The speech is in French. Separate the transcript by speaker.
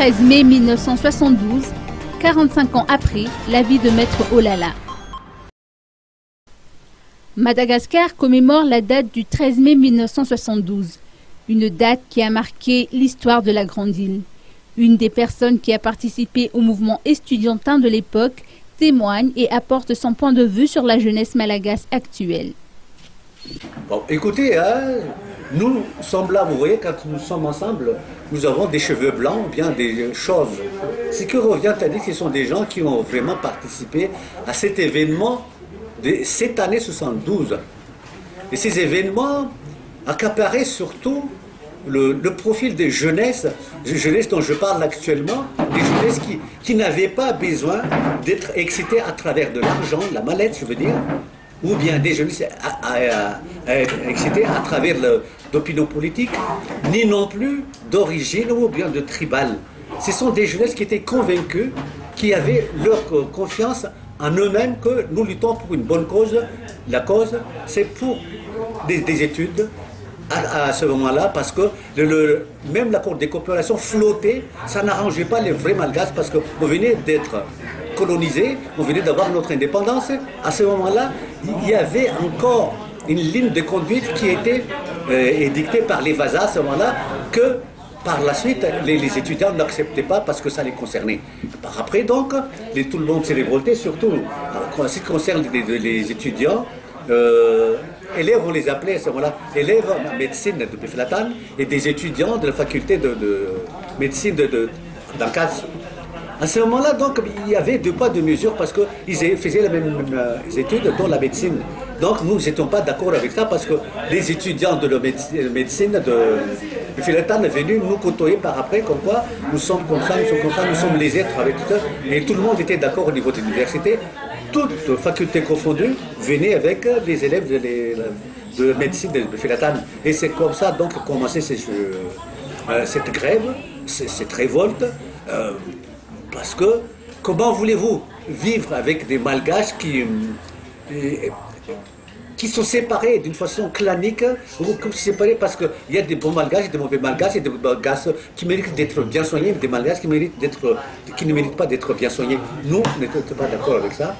Speaker 1: 13 mai 1972, 45 ans après la vie de Maître Olala. Madagascar commémore la date du 13 mai 1972, une date qui a marqué l'histoire de la Grande Île. Une des personnes qui a participé au mouvement estudiantin de l'époque témoigne et apporte son point de vue sur la jeunesse malagasy actuelle.
Speaker 2: Bon, écoutez, nous sommes là, vous voyez, quand nous sommes ensemble, nous avons des cheveux blancs, bien des chauves. Ce qui revient à dire que ce sont des gens qui ont vraiment participé à cet événement de cette année 72. Et ces événements accaparaient surtout le profil des jeunesses dont je parle actuellement, des jeunesses qui n'avaient pas besoin d'être excitées à travers de l'argent, la mallette, je veux dire, ou bien des jeunesses excitées à travers d'opinion politique, ni non plus d'origine ou bien de tribal. Ce sont des jeunesses qui étaient convaincus, qui avaient leur confiance en eux-mêmes, que nous luttons pour une bonne cause. La cause, c'est pour des études à ce moment-là, parce que même l'accord de coopération flottait, ça n'arrangeait pas les vrais malgaches, parce qu'on venait d'être colonisés, on venait d'avoir notre indépendance. À ce moment-là, il y avait encore une ligne de conduite qui était édictée par les Vasas à ce moment-là, que par la suite, les étudiants n'acceptaient pas parce que ça les concernait. Par après, donc, tout le monde s'est révolté, surtout en ce qui concerne les étudiants. Élèves, on les appelait à ce moment-là, élèves en médecine de Beflatan et des étudiants de la faculté de médecine d'Ankaz. À ce moment-là, donc, il y avait deux poids, deux mesures parce qu'ils faisaient les mêmes études dans la médecine. Donc, nous n'étions pas d'accord avec ça parce que les étudiants de la médecine de Beflatan sont venus nous côtoyer par après, comme quoi nous sommes comme ça, nous sommes comme ça, nous sommes les êtres avec tout ça. Et tout le monde était d'accord au niveau de l'université. Toutes facultés confondues venaient avec les élèves de médecine de Beflatan. Et c'est comme ça donc commençait cette grève, cette révolte. Parce que comment voulez-vous vivre avec des malgaches qui sont séparés d'une façon clanique, ou séparés parce qu'il y a des bons malgaches et des mauvais malgaches, et des malgaches qui méritent d'être bien soignés, et des malgaches qui ne méritent pas d'être bien soignés. Nous, on n'était pas d'accord avec ça.